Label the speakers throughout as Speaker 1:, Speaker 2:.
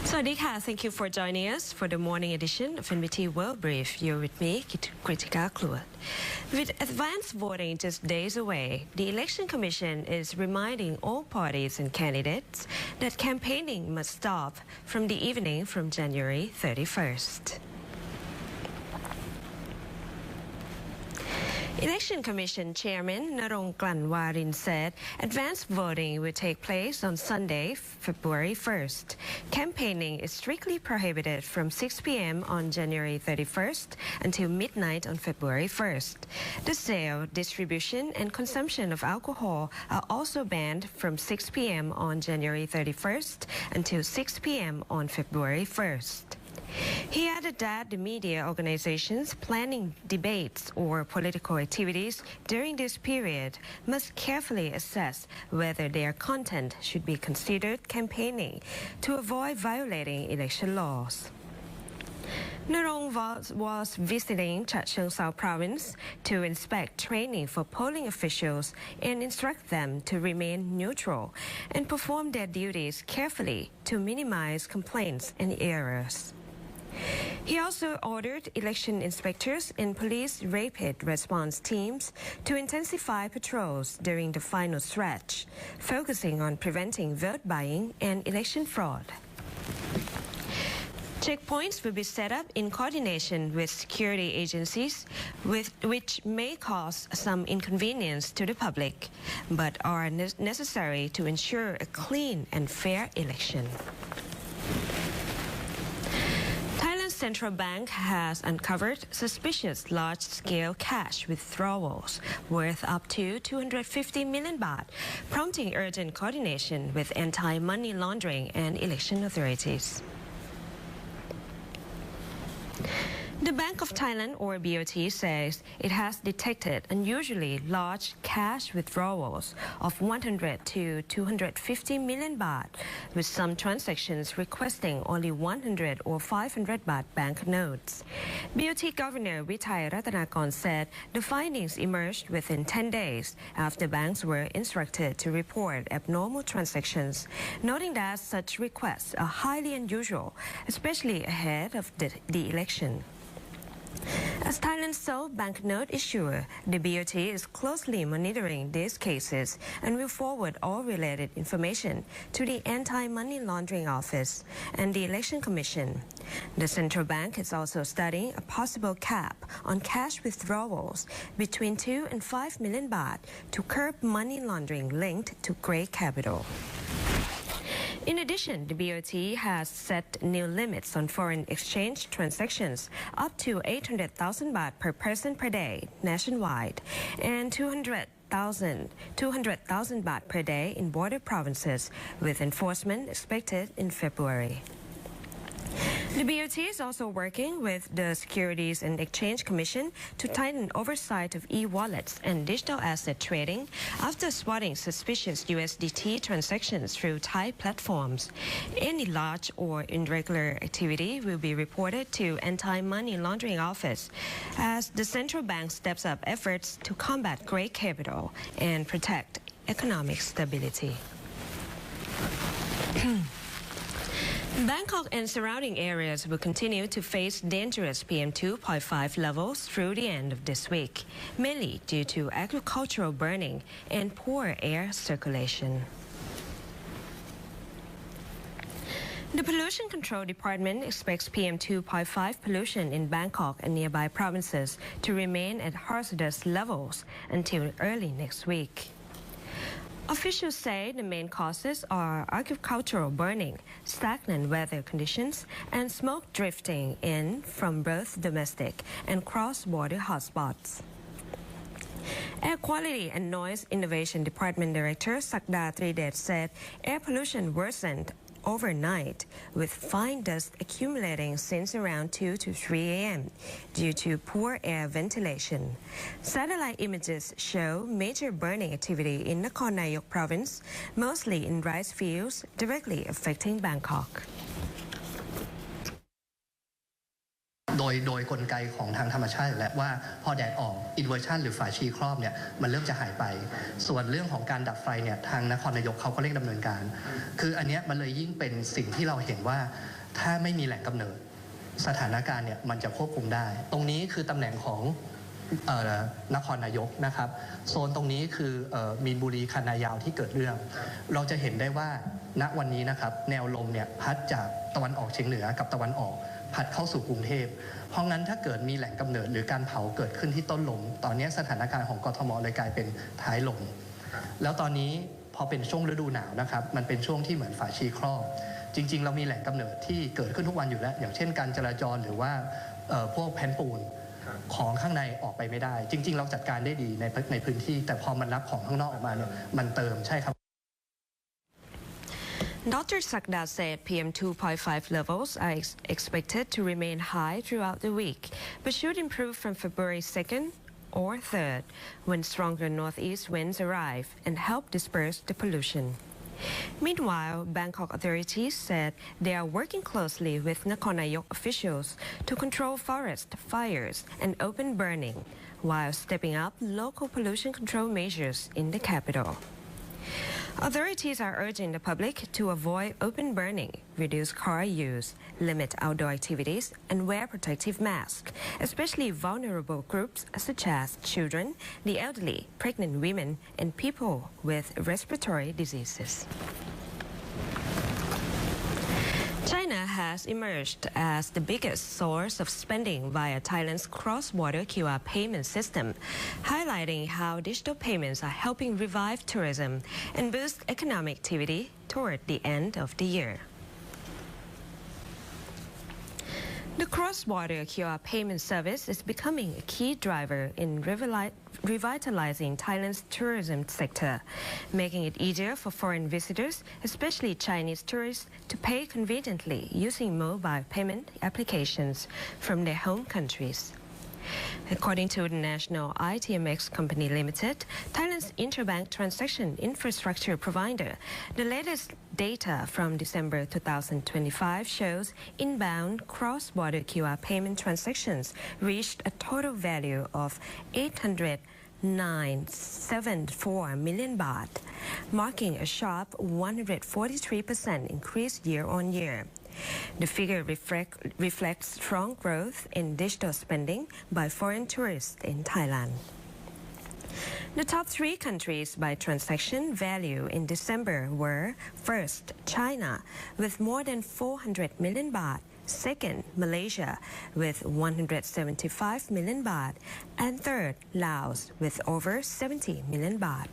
Speaker 1: Sawadika, thank you for joining us for the morning edition of NBT World Brief. You're with me, Kritika Kluwat. With advanced voting just days away, the Election Commission is reminding all parties and candidates that campaigning must stop from the evening from January 31st. Election Commission Chairman Narong Klanwarin said advanced voting will take place on Sunday, February 1st. Campaigning is strictly prohibited from 6 p.m. on January 31st until midnight on February 1st. The sale, distribution, and consumption of alcohol are also banned from 6 p.m. on January 31st until 6 p.m. on February 1st. He added that the media organizations planning debates or political activities during this period must carefully assess whether their content should be considered campaigning to avoid violating election laws. Narong was visiting Chachoengsao province to inspect training for polling officials and instruct them to remain neutral and perform their duties carefully to minimize complaints and errors. He also ordered election inspectors and police rapid response teams to intensify patrols during the final stretch, focusing on preventing vote buying and election fraud. Checkpoints will be set up in coordination with security agencies, which may cause some inconvenience to the public, but are necessary to ensure a clean and fair election. Central Bank has uncovered suspicious large-scale cash withdrawals worth up to 250 million baht, prompting urgent coordination with anti-money laundering and election authorities. The Bank of Thailand, or BOT, says it has detected unusually large cash withdrawals of 100 to 250 million baht, with some transactions requesting only 100 or 500 baht banknotes. BOT Governor Vitai Ratanakon said the findings emerged within 10 days after banks were instructed to report abnormal transactions, noting that such requests are highly unusual, especially ahead of the election. As Thailand's sole banknote issuer, the BOT is closely monitoring these cases and will forward all related information to the Anti-Money Laundering Office and the Election Commission. The central bank is also studying a possible cap on cash withdrawals between 2 and 5 million baht to curb money laundering linked to grey capital. In addition, the BOT has set new limits on foreign exchange transactions up to 800,000 baht per person per day nationwide and 200,000 baht per day in border provinces, with enforcement expected in February. The BOT is also working with the Securities and Exchange Commission to tighten oversight of e-wallets and digital asset trading after spotting suspicious USDT transactions through Thai platforms. Any large or irregular activity will be reported to Anti-Money Laundering Office as the central bank steps up efforts to combat grey capital and protect economic stability. Bangkok and surrounding areas will continue to face dangerous PM2.5 levels through the end of this week, mainly due to agricultural burning and poor air circulation. The Pollution Control Department expects PM2.5 pollution in Bangkok and nearby provinces to remain at hazardous levels until early next week. Officials say the main causes are agricultural burning, stagnant weather conditions, and smoke drifting in from both domestic and cross-border hotspots. Air Quality and Noise Innovation Department Director Sakda Tridet said air pollution worsened overnight, with fine dust accumulating since around 2 to 3 a.m. due to poor air ventilation. Satellite images show major burning activity in Nakhon Nayok province, mostly in rice fields, directly affecting Bangkok.
Speaker 2: โดยกลไกของทางธรรมชาติและว่าพอแดดออกอินเวอร์ชันหรือฝาชีครอบเนี่ยมันเริ่มจะหายไปส่วนเรื่องของการดับไฟเนี่ยทางนครนายกเขาก็เร่งดำเนินการคืออันเนี้ยมันเลยยิ่งเป็นสิ่งที่เราเห็นว่า ถ้าไม่มีแหล่งกำเนิดสถานการณ์เนี่ยมันจะควบคุมได้ตรงนี้คือตำแหน่งของนครนายกนะครับโซนตรงนี้คือมีนบุรีคันนายาวที่เกิดเรื่องเราจะเห็นได้ว่าณวันนี้นะครับแนวลมเนี่ยพัดจากตะวันออกเฉียงเหนือกับตะวันออกพัดเข้าสู่กรุงเทพเพราะงั้นถ้าเกิดมีแหล่งกำเนิดหรือการเผาเกิดขึ้นที่ต้นลมตอนนี้สถานการณ์ของกทมเลยกลายเป็นท้ายลมแล้วตอนนี้พอเป็นช่วงฤดูหนาวนะครับมันเป็นช่วงที่เหมือนฝาชีครอบจริงๆเรามีแหล่งกำเนิดที่เกิดขึ้นทุกวันอยู่แล้วอย่างเช่นการจราจรหรือว่าพวกแผ่นปูนของข้างในออกไปไม่ได้จริงๆเราจัดการได้ดีในพื้นที่แต่พอมันรับของข้างนอกออกมาเนี่ยมันเติมใช่ครับ
Speaker 1: Dr. Sakda said PM 2.5 levels are expected to remain high throughout the week, but should improve from February 2nd or 3rd when stronger northeast winds arrive and help disperse the pollution. Meanwhile, Bangkok authorities said they are working closely with Nakhon Nayok officials to control forest fires and open burning, while stepping up local pollution control measures in the capital. Authorities are urging the public to avoid open burning, reduce car use, limit outdoor activities, and wear protective masks, especially vulnerable groups such as children, the elderly, pregnant women, and people with respiratory diseases. China has emerged as the biggest source of spending via Thailand's cross-border QR payment system, highlighting how digital payments are helping revive tourism and boost economic activity toward the end of the year. The cross-border QR payment service is becoming a key driver in revitalizing Thailand's tourism sector, making it easier for foreign visitors, especially Chinese tourists, to pay conveniently using mobile payment applications from their home countries. According to the National ITMX Company Limited, Thailand's interbank transaction infrastructure provider, the latest data from December 2025 shows inbound cross-border QR payment transactions reached a total value of 809.74 million baht, marking a sharp 143% increase year-on-year. The figure reflects strong growth in digital spending by foreign tourists in Thailand. The top three countries by transaction value in December were: first, China with more than 400 million baht, second, Malaysia with 175 million baht, and third, Laos with over 70 million baht.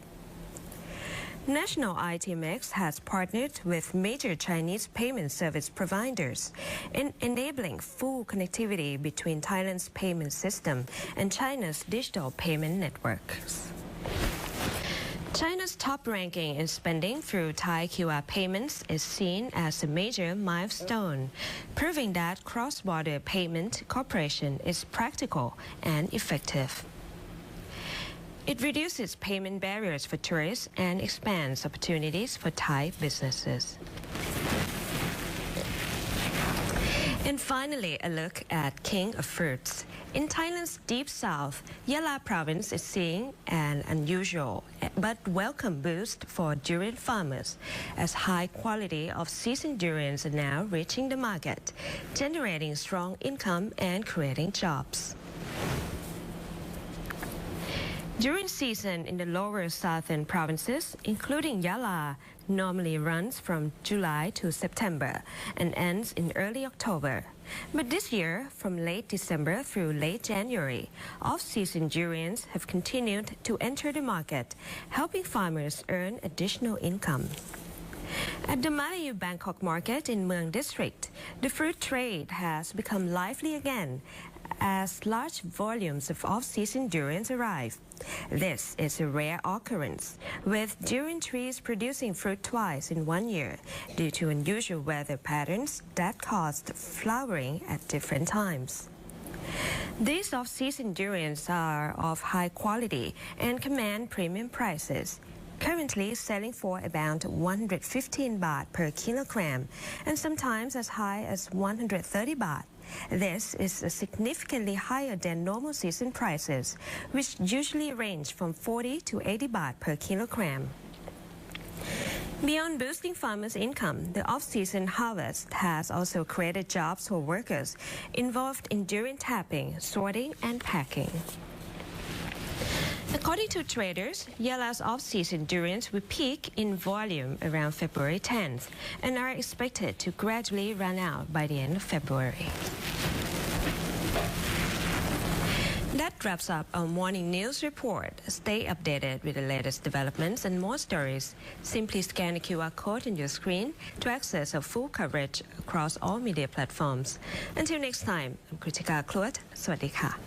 Speaker 1: National ITMX has partnered with major Chinese payment service providers in enabling full connectivity between Thailand's payment system and China's digital payment networks. China's top ranking in spending through Thai QR payments is seen as a major milestone, proving that cross-border payment cooperation is practical and effective. It reduces payment barriers for tourists and expands opportunities for Thai businesses. And finally, a look at King of Fruits. In Thailand's deep south, YALA province is seeing an unusual but welcome boost for durian farmers, as high quality of seasoned durians are now reaching the market, generating strong income and creating jobs. Durian season in the lower southern provinces, including YALA, normally runs from July to September and ends in early October. But this year, from late December through late January, off-season durians have continued to enter the market, helping farmers earn additional income. At the Malayu Bangkok market in Mueang district, the fruit trade has become lively again as large volumes of off-season durians arrive. This is a rare occurrence, with durian trees producing fruit twice in 1 year due to unusual weather patterns that caused flowering at different times. These off-season durians are of high quality and command premium prices, currently selling for about 115 baht per kilogram and sometimes as high as 130 baht. This is significantly higher than normal season prices, which usually range from 40 to 80 baht per kilogram. Beyond boosting farmers' income, the off-season harvest has also created jobs for workers involved in durian tapping, sorting, and packing. According to traders, YALA's off-season durians will peak in volume around February 10th and are expected to gradually run out by the end of February. That wraps up our morning news report. Stay updated with the latest developments and more stories. Simply scan the QR code on your screen to access our full coverage across all media platforms. Until next time, I'm Kritika Kluat. สวัสดีค่ะ